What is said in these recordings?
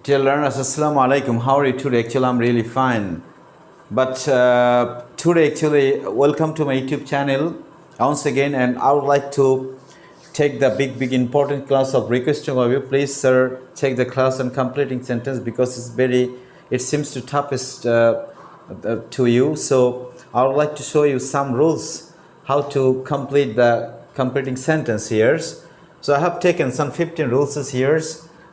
Dear learners, Assalamu alaikum. How are you today? Actually, I'm really fine. But today, welcome to my YouTube channel once again, and I would like to take the big important class of requesting of you. Please, sir, take the class on completing sentence because it seems to toughest to you. So I would like to show you some rules how to complete the completing sentence here. So I have taken some 15 rules here.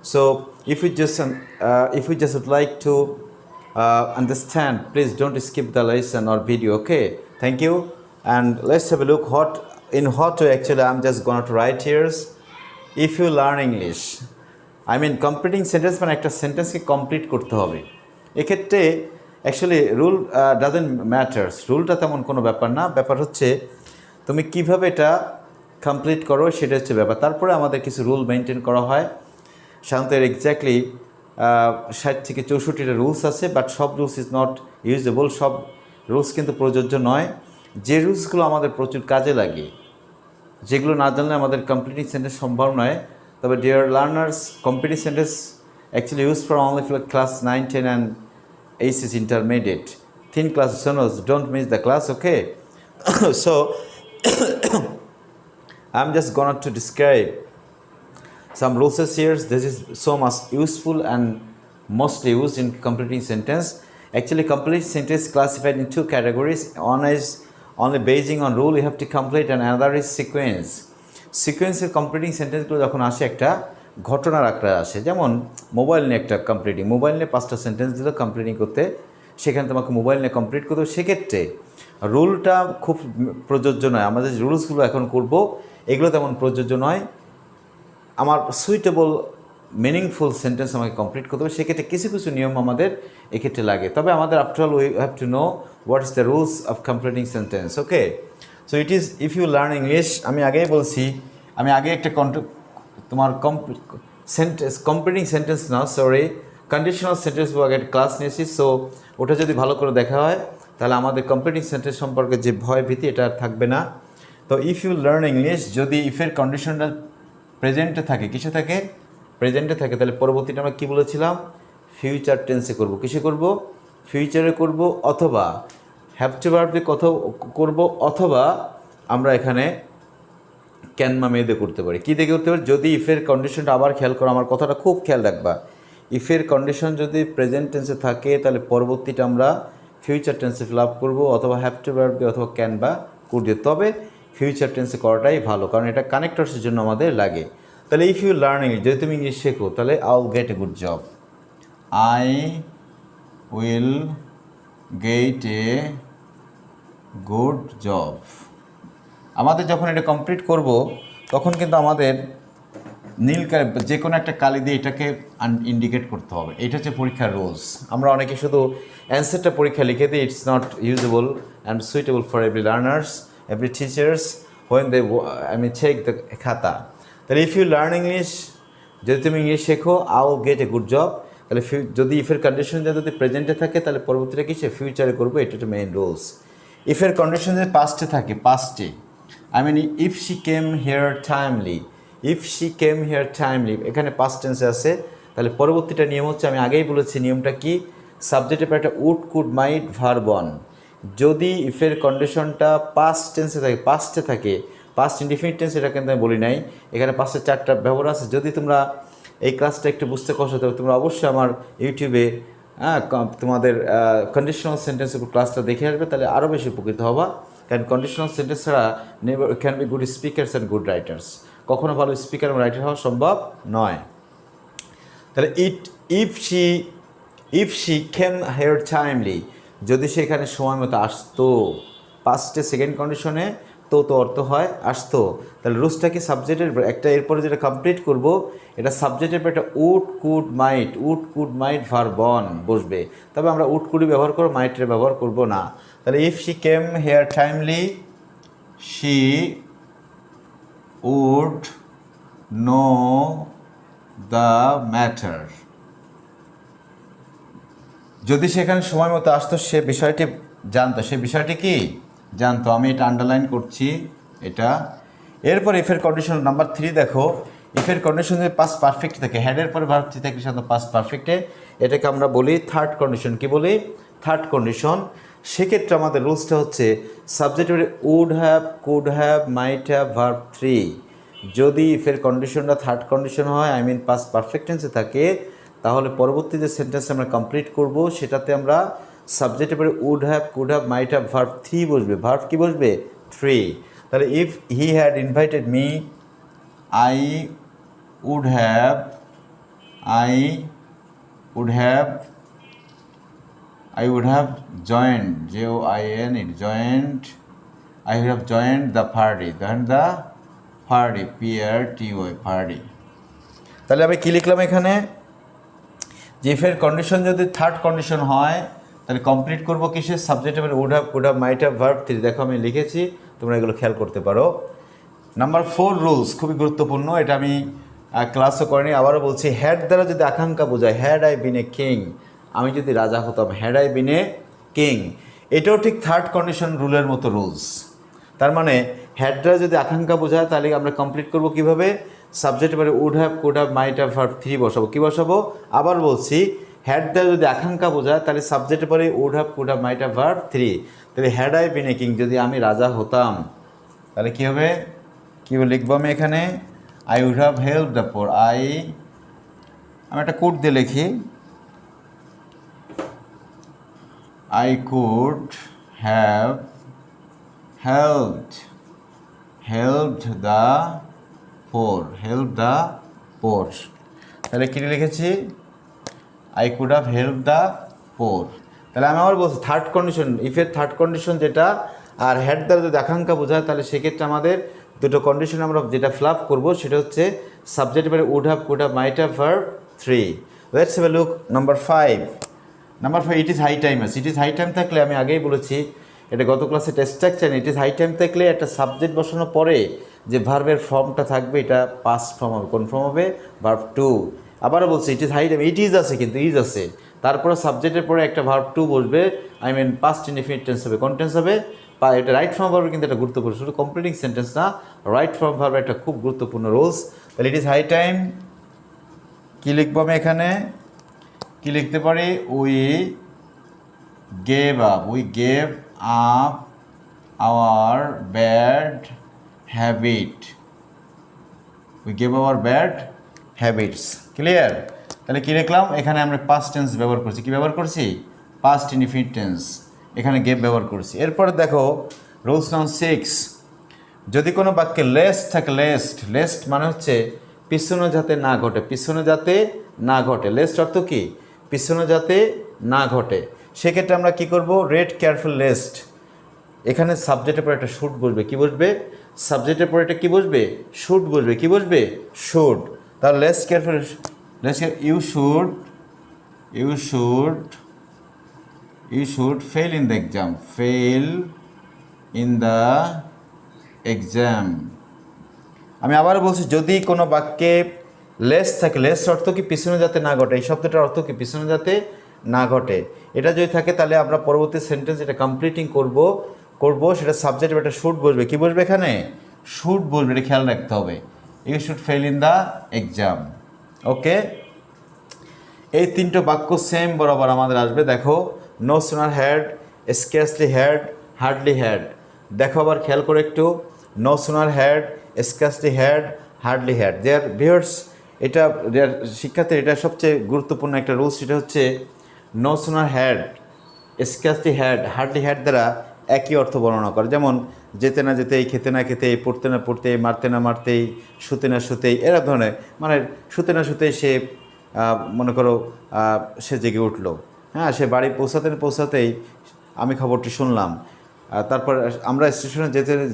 So if you just would like to understand, please don't skip the lesson or video. Okay, thank you. And let's have a look what to actually I'm just going to write here. If you learn English, I mean completing sentence মানে একটা সেন্টেন্সকে complete করতে হবে। এক্ষেত্রে actually rule doesn't matters, রুলটা তেমন কোনো ব্যাপার না, ব্যাপার হচ্ছে তুমি কিভাবে এটা কমপ্লিট করো সেটা হচ্ছে ব্যাপার। তারপরে আমাদের কিছু রুল মেনটেন করা হয়। সাধারণত এক্স্যাক্টলি 60 থেকে 64টা রুলস আছে, বাট সব রুলস ইজ নট ইউজেবল, সব রুলস কিন্তু প্রযোজ্য নয়। যে রুলসগুলো আমাদের প্রচুর কাজে লাগে, যেগুলো না জানলে আমাদের কমপ্লিটিং সেন্টেন্স সম্ভব নয়। তবে dear learners, completing sentence actually use for only for class 9, 10 and ACC intermediate. Thin class sonors, don't miss the class, okay? So I'm just going to describe some rules here. This is so much useful and mostly used in completing sentence. Actually, complete sentence classified in two categories. One is only basing on rule you have to complete, and another is sequence. Sequenceর completing sentence গুলো যখন আসে একটা ঘটনার আকারে আসে, যেমন mobile নিয়ে একটা কমপ্লিটিং, মোবাইল নিয়ে 5টা সেন্টেন্স দিল কমপ্লিটিং করতে, সেখানে তোমাকে মোবাইল নিয়ে কমপ্লিট করতে হবে। সেক্ষেত্রে রুলটা খুব প্রযোজ্য নয়। আমাদের যে রুলসগুলো এখন করব এগুলো তেমন প্রযোজ্য নয়। আমার সুইটেবল মিনিংফুল সেন্টেন্স আমাকে কমপ্লিট করতে হবে, সেক্ষেত্রে কিছু কিছু নিয়ম আমাদের এক্ষেত্রে লাগে। তবে আমাদের after all we have to know what is the rules of completing sentence, okay? So it is if you learn English, আমি আগেই বলছি, আমি আগে একটা তোমার কমপ্লিটিং সেন্টেন্স না, সরি, কন্ডিশনাল সেন্টেন্স আগে একটা ক্লাস নিয়েছি। সো ওটা যদি ভালো করে দেখা হয় তাহলে আমাদের কমপ্লিটিং সেন্টেন্স সম্পর্কে যে ভয় ভীতি এটা আর থাকবে না। তো ইফ ইউ লার্ন ইংলিশ, যদি ইফের কন্ডিশনটা প্রেজেন্টে থাকে, কিসে থাকে? প্রেজেন্টে থাকে, তাহলে পরবর্তীটা আমরা কী বলেছিলাম? ফিউচার টেন্সে করব। কিসে করব? ফিউচারে করব, অথবা হ্যাভ টু ভার্বে করব, অথবা আমরা এখানে ক্যান বা মেয়েদের করতে পারি। কী দিয়ে করতে পারি? যদি ইফের কন্ডিশনটা আবার খেয়াল করো, আমার কথাটা খুব খেয়াল রাখবা। ইফের কন্ডিশন যদি প্রেজেন্ট টেন্সে থাকে তাহলে পরবর্তীটা আমরা ফিউচার টেন্সে ফিল আপ করবো, অথবা হ্যাভ টু ভার্বে অথবা ক্যান বা কুড দিয়ে। তবে ফিউচার টেন্সে করাটাই ভালো, কারণ এটা কানেক্টরসের জন্য আমাদের লাগে। তাহলে ইফ ইউ লার্ন ইংলিশ, যদি তুমি ইংলিশ শেখো, তাহলে I will get a good job. I will get a good job. আমাদের যখন এটা কমপ্লিট করব তখন কিন্তু আমাদের নীল যে কোনো একটা কালি দিয়ে এটাকে ইন্ডিকেট করতে হবে। এটা হচ্ছে পরীক্ষার রুলস। আমরা অনেকে শুধু অ্যান্সারটা পরীক্ষা লিখে দিই, it's not usable and suitable for every learners, every teachers when they check the খাতা। তাহলে ইফ ইউ লার্ন ইংলিশ, যদি তুমি ইংলিশ শেখো, I will get a good job, তাহলে যদি ইফের কন্ডিশন যদি প্রেজেন্টে থাকে তাহলে পরবর্তীটা কি সে ফিউচারে করবো, এটা হচ্ছে মেইন রুলস। ইফের কন্ডিশন যদি পাস্টে থাকে, পাস্টে, I mean if she came here timely, if she came here timely, এখানে পাস্ট টেন্সে আছে, তাহলে পরবর্তীটা নিয়ম হচ্ছে, আমি আগেই বলেছি নিয়মটা কি, সাবজেক্টের পর একটা would could might verb on. যদি ইফের কন্ডিশনটা পাস্ট টেন্সে থাকে, পাস্টে থাকে, পাস্ট ইনডিফিনিট টেন্স, এটা কিন্তু আমি বলি নাই, এখানে পাস্টের 4টা ব্যবহার আছে। যদি তোমরা এই ক্লাসটা একটু বুঝতে কষ্ট হতে হবে, তোমরা অবশ্যই আমার ইউটিউবে তোমাদের কন্ডিশনাল সেন্টেন্সের উপর ক্লাসটা দেখে আসবে, তাহলে আরও বেশি উপকৃত হবা। কারণ কন্ডিশনাল সেন্টেন্স ছাড়া never can be good speakers and good writers, কখনো ভালো স্পিকার এবং রাইটার হওয়া সম্ভব নয়। তাহলে if she came here timely, যদি সে এখানে সময় মতো আসতো, পাস্টে সেকেন্ড কন্ডিশনে তো অর্থ হয় আসতো, তাহলে রুলসটা কি সাবজেক্টের একটা, এরপরে যেটা কমপ্লিট করব এটা সাবজেক্টের পর একটা would could might verb on বসবে। তবে আমরা উড কুডই ব্যবহার করব, মাইটের ব্যবহার করব না। তাহলে if she came here timely, she would know the matter. যদি সেখানে সময় মতো আসতো, সে বিষয়টি জানতো, সে বিষয়টি কি জানতো। আমি এটা আন্ডারলাইন করছি এটা। এরপর ইফের কন্ডিশন নাম্বার 3 দেখো, ইফের কন্ডিশন যদি পাস্ট পারফেক্ট থাকে, হেডের পরে ভার্ব থ্রি থাকে সাধারণত পাস্ট পারফেক্টে, এটাকে আমরা বলি থার্ড কন্ডিশন। কি বলি? Third condition. সেক্ষেত্রে আমাদের রুলসটা হচ্ছে সাবজেক্টের would have, could have, might have, verb three যদি ইফের কন্ডিশনটা থার্ড কন্ডিশন হয়, আই মিন পাস্ট পারফেক্ট টেন্সে থাকে, তাহলে পরবর্তী যে সেন্টেন্স আমরা কমপ্লিট করব সেটাতে আমরা সাবজেক্টের পরে would have, could have, might have, verb three বসবে। ভার্ব কি বসবে? থ্রি। তাহলে if he had invited me, I would have, I would have, I would have joined, J-O-I-N-E, joined, I would have joined the party, joined the party, P-R-T-Y, party. তাহলে আমি কী লিখলাম এখানে? যে ইফের কন্ডিশন যদি থার্ড কন্ডিশন হয় তাহলে complete করবো কিসের? সাবজেক্টের would have, could have, might have, verb three. দেখো আমি লিখেছি, তোমরা এগুলো খেয়াল করতে পারো। নাম্বার 4 রুলস খুবই গুরুত্বপূর্ণ, এটা আমি ক্লাসও করিনি, আবারও বলছি। হ্যাড দ্বারা যদি আকাঙ্ক্ষা বোঝায়, had I been a king, আমি যদি রাজা হতাম, had I been a king, এটাও ঠিক থার্ড কন্ডিশন রুলের মতো রুলস। তার মানে হ্যাড দ্বারা যদি আকাঙ্ক্ষা বোঝায় তাহলে আমরা কমপ্লিট করব কিভাবে? সাবজেক্ট পরে would have, could have, might have, verb three বসাবো। কী বসাবো? আবার বলছি, হ্যাড দ্বারা যদি আকাঙ্ক্ষা বোঝায় তাহলে সাবজেক্টের পরে would have, could have, might have, verb three. তাহলে had I been a king, যদি আমি রাজা হতাম তাহলে কী হবে? কী লিখবো আমি এখানে? I would have help the poor, আমি একটা কোড দিয়ে লিখি, I could have helped the poor, তাহলে কী লিখেছি? I could have help the poor. তাহলে আমি আবার বলছি থার্ড কন্ডিশন, ইফের থার্ড কন্ডিশন যেটা, আর হ্যাড দ্বারা যদি আকাঙ্ক্ষা বোঝায় তাহলে সেক্ষেত্রে আমাদের দুটো কন্ডিশন আমরা যেটা ফিল আপ করবো সেটা হচ্ছে সাবজেক্ট পরে would have, could have, might have, verb three. Let's have a look number 5। Number 5, it is high time আছে। ইট ইজ হাই টাইম থাকলে আমি আগেই বলেছি, এটা গত ক্লাসে test structure, it is high time থাকলে একটা সাবজেক্ট বসানোর পরে যে ভার্বের ফর্মটা থাকবে এটা পাস্ট ফর্ম হবে। কোন ফর্ম হবে? Verb two. আবারও বলছি it is high time, it is আছে কিন্তু ইজ আছে, তারপরে সাবজেক্টের পরে একটা ভার্ব টু বসবে, I mean past indefinite tense হবে। কোন টেন্স হবে? এটা রাইট ফর্ম ভার্বের কিন্তু এটা গুরুত্বপূর্ণ, শুধু কমপ্লিটিং সেন্টেন্স না, রাইট ফর্ম ভার্বের একটা খুব গুরুত্বপূর্ণ রুলস। তাহলে ইট ইজ হাই টাইম, কী লিখবো আমি এখানে? কী লিখতে পারি? We gave up our bad habits. Clear? তাহলে কী লিখলাম এখানে? আমরা পাস্ট টেন্স ব্যবহার করছি। কী ব্যবহার করছি? পাস্ট ইনডিফিনিট টেন্স, এখানে গেভ ব্যবহার করছি। এরপরে দেখো রুলস নাম্বার 6, যদি কোনো বাক্যে লেস্ট থাকে, লেস্ট মানে হচ্ছে পিছনে যাতে না ঘটে, লেস্ট অর্থ কি? পিছনে যাতে না ঘটে। সেক্ষেত্রে আমরা কি করব? রেড কেয়ারফুল লেস্ট, এখানে সাবজেক্টের পরে একটা শুড বসবে। কি বসবে? সাবজেক্টের পরে একটা কি বসবে? শুড বসবে। কি বসবে? শুড। তাহলে lest careful, you should fail in the exam, আমি আবার বলছি, যদি কোনো বাক্যে লেস থাকে, লেস অর্থ কি? পিছনে যাতে না ঘটে, এই শব্দটার অর্থ কি? পিছনে যাতে না ঘটে। এটা যদি থাকে তাহলে আমরা পরবর্তী সেন্টেন্স যেটা কমপ্লিটিং করব সেটা সাবজেক্ট একটা শুড বসবে। কি বসবে এখানে? শুড বসবে, এটা খেয়াল রাখতে হবে। You should fail in the exam. Okay, এই তিনটে বাক্য সেম বরাবর আমাদের আসবে। দেখো, no sooner had, scarcely had, hardly had. দেখো আবার খেয়াল করে একটু, no sooner had, scarcely had, hardly had. Dear viewers, এটা শিক্ষার্থী এটা সবচেয়ে গুরুত্বপূর্ণ একটা রুলস, সেটা হচ্ছে no sooner had, scarcely had, hardly had দ্বারা একই অর্থ বর্ণনা করে। যেমন যেতে না যেতেই, খেতে না খেতেই, পড়তে না পড়তেই, মারতে না মারতেই, শুতে না শুতেই, এরা ধরনের, মানে শুতে না শুতেই সে মনে করো সে জেগে উঠলো, হ্যাঁ, সে বাড়ি পৌঁছাতেই আমি খবরটি শুনলাম, তারপর আমরা স্টেশনে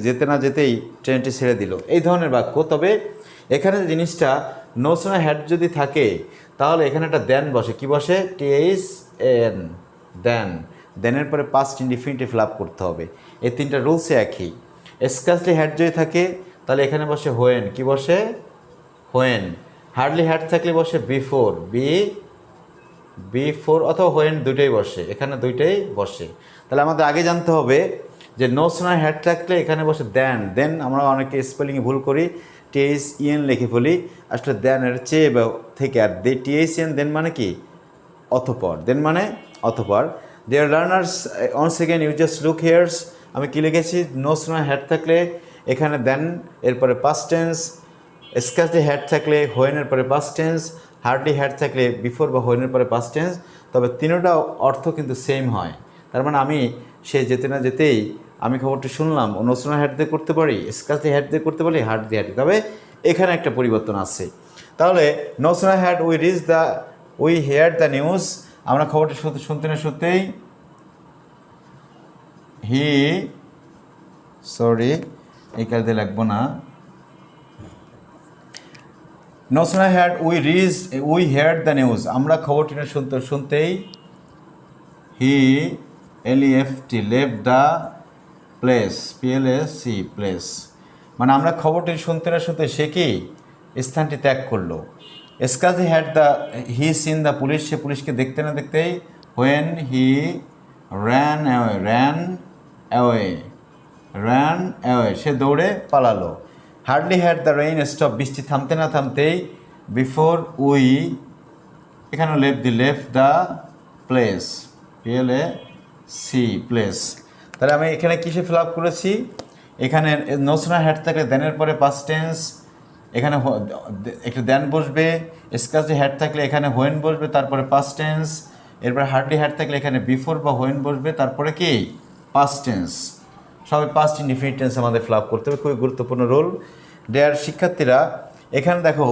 যেতে না যেতেই ট্রেনটি ছেড়ে দিল, এই ধরনের বাক্য। তবে এখানে যে জিনিসটা, নো সুনার হ্যাড যদি থাকে তাহলে এখানে একটা দেন বসে। কি বসে? THN, দেনের পরে পাস্ট ইনডিফিনিটিভ ফিল আপ করতে হবে। এই তিনটা রুলসে একই। স্কার্সলি হ্যাড যদি থাকে তাহলে এখানে বসে হোয়েন। কি বসে? হোয়েন। হার্ডলি হ্যাড থাকলে বসে বিফোর, বিফোর অথবা হোয়েন, দুইটাই বসে, এখানে দুইটাই বসে। তাহলে আমাদের আগে জানতে হবে যে নো সুনার হ্যাড থাকলে এখানে বসে দেন। আমরা অনেকে স্পেলিংয়ে ভুল করি, THEN লিখে ফেলি, আসলে দেন এর চেয়ে বা থেকে, আর THEN দেন মানে কি অতঃপর, দেন মানে অতঃপর। Dear learners once again you just look here's, আমি কী লিখেছি, নো স্নো হ্যাড থাকলে এখানে দেন এরপরে পাস্ট টেন্স, স্কার্সলি হ্যাড থাকলে হোয়েনের পরে পাস্ট টেন্স, হার্ডলি হ্যাড থাকলে বিফোর বা হোয়েনের পরে পাস্ট টেন্স। তবে তিনোটা অর্থ কিন্তু সেম হয়। তার মানে আমি সে যেতে না যেতেই আমি খবরটি শুনলাম, নো স্নো হ্যাড দিয়ে করতে পারি, স্কার্সলি হ্যাড দিয়ে করতে পারি, হার্ডলি হ্যাড। তবে এখানে একটা পরিবর্তন আছে। তাহলে no sooner had we hear the news, আমরা খবরটি শুনতে না শুনতেই এই কাজে লাগবো না। No sooner had we hear the news, আমরা খবরটি না শুনতেই লেফট দ্য প্লেস, প্লেস, মানে আমরা খবরটি শুনতে না শুনতে সে কি স্থানটি ত্যাগ করলো। স্কাজি হ্যাড সিন দ্য পুলিশ, সে পুলিশকে দেখতে না দেখতেই হোয়েন হি র্যান অ্যাওয়ে, সে দৌড়ে পালালো। Hardly had the rain stop, বৃষ্টি থামতে না থামতেই বিফোর উই, এখানে লেফট দ্য প্লেস, প্লেস। তাহলে আমি এখানে কিসে ফিল আপ করেছি, এখানে নো স্নো হ্যাড থাকলে দেনের পরে পাস্ট টেন্স, এখানে একটু দেন বসবে, স্কাজি হ্যাড থাকলে এখানে হোয়েন বসবে, তারপরে পাস্ট টেন্স, এরপরে হার্ডলি হ্যাড থাকলে এখানে বিফোর বা হোয়েন বসবে, তারপরে কি পাস্ট টেন্স। সবাই পাস্ট ইনডিফিনিট টেন্স আমাদের ফিল আপ করতে হবে, খুবই গুরুত্বপূর্ণ রোল। ডেয়ার শিক্ষার্থীরা, এখানে দেখো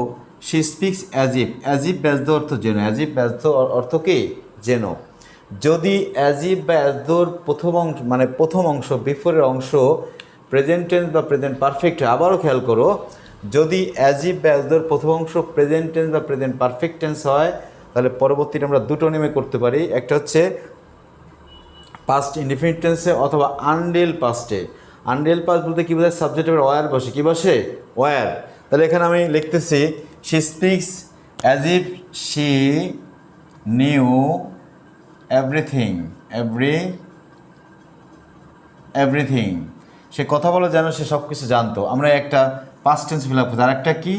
শি স্পিক্স অ্যাজ ইফ ব্যাজদ অর্থ যেন, অ্যাজ ইফ ব্যাজদ অর্থ কি যেন। যদি অ্যাজ ইফ বা অ্যাজদোর প্রথম অংশ বিফোরের অংশ প্রেজেন্ট টেন্স বা প্রেজেন্ট পারফেক্ট, আবারও খেয়াল করো, যদি অ্যাজ ইফ বা অ্যাজদোর প্রথম অংশ প্রেজেন্ট টেন্স বা প্রেজেন্ট পারফেক্ট টেন্স হয়, তাহলে পরবর্তীটা আমরা দুটো নেমে করতে পারি। একটা হচ্ছে পাস্ট ইনডিফিনিট টেন্সে অথবা আনরিয়েল পাস্টে। আনরিয়েল পাস্ট বলতে কী বোঝায়, সাবজেক্টের ওয়ার বসে, কী বসে, ওয়ার। তাহলে এখানে আমি লিখতেছি she speaks as if she knew everything, সে কথা বলে যেন সে সব কিছু জানতো। আমরা একটা পাস্ট টেন্স ফিল আপ করছি, আর একটা কি,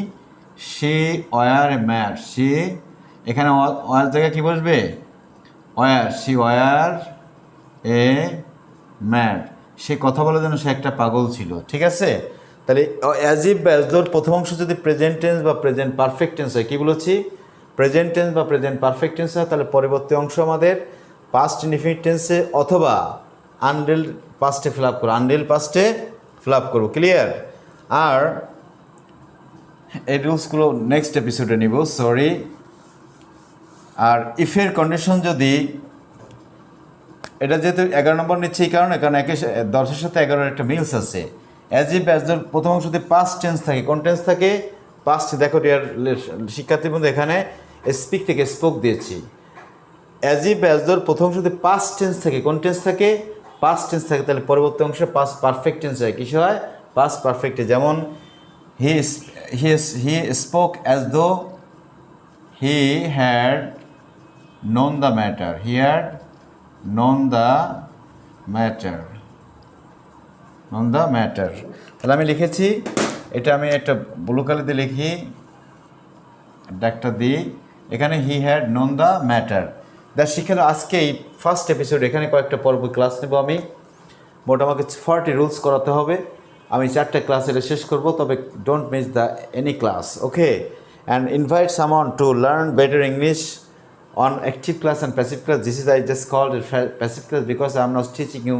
সে ওয়ার এ ম্যাড, সে এখানে ওয়ার জায়গায় কী বসবে, were, she were a mad, সে কথা বলে যেন সে একটা পাগল ছিল। ঠিক আছে, তাহলে অ্যাজ ইফ বা অ্যাজদোর প্রথম অংশ যদি প্রেজেন্ট টেন্স বা প্রেজেন্ট পারফেক্ট টেন্স হয়, কী বলেছি, প্রেজেন্ট টেন্স বা প্রেজেন্ট পারফেক্ট টেন্স হয়, তাহলে পরবর্তী অংশ আমাদের পাস্ট ইনডিফিনিট টেন্সে অথবা আনরিয়েল পাস্টে ফিল আপ করো, আনরিয়েল পাস্টে ফিল আপ করবো। ক্লিয়ার? আর এই রুলসগুলো নেক্সট এপিসোডে নিব, সরি। আর ইফের কন্ডিশন যদি, এটা যেহেতু 11 নম্বর নিচ্ছে এই কারণে, কারণ 10-এর সাথে 11-এর একটা মিলস আছে। অ্যাজ ইফ অ্যাজদোর প্রথম অংশ যদি পাস্ট টেন্স থাকে, কোন টেন্স থাকে, পাস্ট। দেখো ডিয়ার শিক্ষার্থী বন্ধু, এখানে স্পিক থেকে স্পোক দিয়েছি। অ্যাজ ইফ অ্যাজদোর প্রথম অংশ যদি পাস্ট টেন্স থাকে, কোন টেন্স থাকে, পাস্ট টেন্স থাকে, তাহলে পরবর্তী অংশে পাস্ট পারফেক্ট টেন্স হয়, কিসে হয়, পাস্ট পারফেক্টে। যেমন he spoke as though he had known the matter, he had known the matter. তাহলে আমি লিখেছি, এটা আমি একটা ব্লু কালি দিয়ে লিখি, ডাকটা দিই, এখানে he had known the matter. শিক্ষার্থী, আজকে এই ফার্স্ট এপিসোড, এখানে কয়েকটা পর্ব ক্লাস নেব আমি। মোট আমাকে 40 রুলস করাতে হবে। আমি 4টা ক্লাস এটা শেষ করব, তবে don't miss the any class, okay? And invite someone to learn better English on active class and passive class. This is, I just called it passive class because I am not teaching you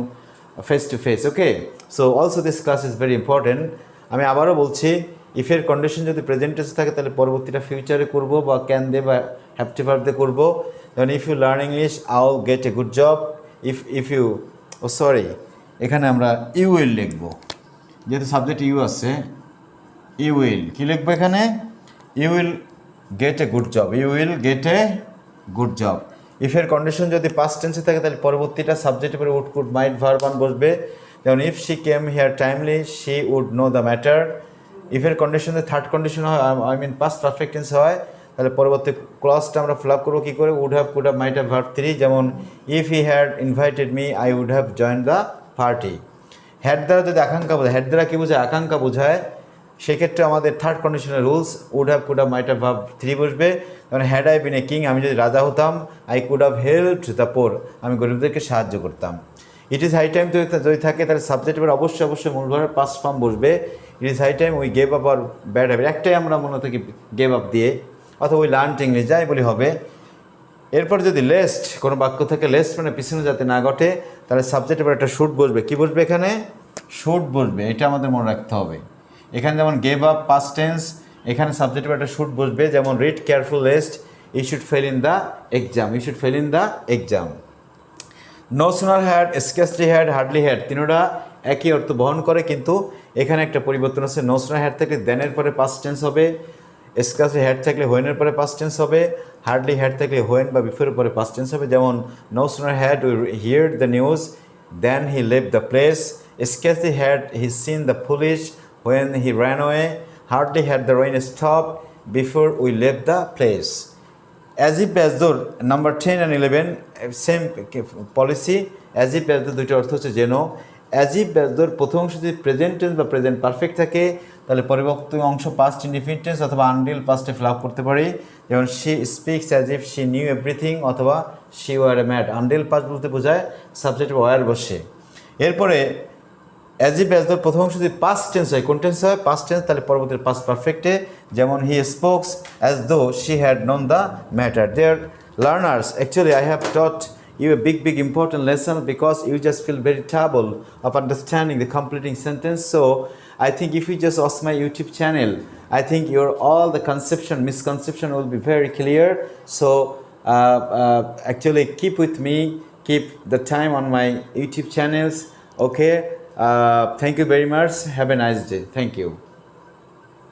face to face, okay? So also this class is very important. আমি আবারও বলছি, ইফের condition যদি present tense থাকে, তাহলে পরবর্তীটা ফিউচারে করব বা can দিয়ে বা হ্যাভ টু ভার্ব দিয়ে করবো। যেমন if you learn English, I will get a good job. If you sorry, এখানে আমরা ইউ উইল লিখবো, যেহেতু সাবজেক্ট ইউ আছে। ইউ উইল কী লিখবো এখানে, you will get a good job, you will get a good job. ইফের condition যদি পাস্ট টেন্সে থাকে, তাহলে পরবর্তীটা সাবজেক্টের পরে উড, কুড, মাইট, ভার্ব বসবে। যেমন if she came here timely, she would know the matter. ইফের কন্ডিশনে থার্ড কন্ডিশন হয়, পাস্ট পারফেক্ট টেন্স হয়, তাহলে পরবর্তী ক্লজটা আমরা ফিল আপ করবো কী করে, would have, could have, might have, verb 3। যেমন if he had invited me, I would have join the party. Had দ্বারা যদি আকাঙ্ক্ষা বোঝায়, হ্যাড দ্বারা কী বোঝায়, আকাঙ্ক্ষা বোঝায়। সেক্ষেত্রে আমাদের থার্ড কন্ডিশনের rules would have could have might have verb 3 বসবে। যেমন had I been a king, আমি যদি রাজা হতাম, I could have helped the poor, আমি গরিবদেরকে সাহায্য করতাম। ইট ইজ হাই টাইম যদি থাকে তাহলে সাবজেক্টের অবশ্যই মূল ভার্বের পাস্ট ফর্ম বসবে। It is high time we gave up our bad habit, একটাই আমরা মনে থাকি গেভ আপ দিয়ে, অথবা উই লার্ন ইংলিশ যাই বলি হবে। এরপর যদি লেস্ট কোনো বাক্য থেকে লেস্ট মানে পিছনে যাতে না ঘটে, তাহলে সাবজেক্টের পর একটা শুড বসবে। কী বসবে এখানে? শুড বসবে, এটা আমাদের মনে রাখতে হবে। এখানে যেমন গেভ আপ পাস্ট টেন্স, এখানে সাবজেক্টের পর একটা শুড বসবে। যেমন read careful lest you should fail in the exam, you should fail in the exam. No sooner had, scarcely had, hardly had, তিনোটা একই অর্থ বহন করে, কিন্তু এখানে একটা পরিবর্তন আছে। নো সুনার হ্যাড থাকলে দেনের পরে পাস্ট টেন্স হবে, স্কেসলি হ্যাড থাকলে হোয়েনের পরে পাস্ট টেন্স হবে, হার্ডলি হ্যাড থাকলে হোয়েন বা বিফোরের পরে পাস্ট টেন্স হবে। যেমন no sooner had we heard the news then he left the place, scarcely had he seen the police when he ran away, hardly had the rain stopped before we left the place. As if as though, number 10 and 11 same policy. As if as though দুইটা অর্থ হচ্ছে যেন। As if as দোর প্রথম অংশ যদি present tense বা present perfect থাকে, তাহলে পরবর্তী অংশ পাস্ট ইনডিফিনিট টেন্স অথবা আনডিল পাস্টে ফিল আপ করতে পারি। যেমন she speaks as if she knew everything অথবা she were a mad, unreal past বলতে বোঝায় সাবজেক্ট ওয়ার বসে। এরপরে অ্যাজ ইফ অ্যাজ দোর প্রথম অংশ যদি পাস্ট টেন্স হয়, কোন টেন্স হয়? পাস্ট টেন্স, তাহলে পরবর্তী পাস্ট পারফেক্টে। যেমন he speaks as though she had known the matter. Dear learners, actually I have taught you a big important lesson because you just feel very trouble of understanding the completing sentence. So I think if you just watch my YouTube channel, I think your all the misconception will be very clear. So actually keep with me, keep the time on my YouTube channels. Okay, thank you very much, have a nice day, thank you.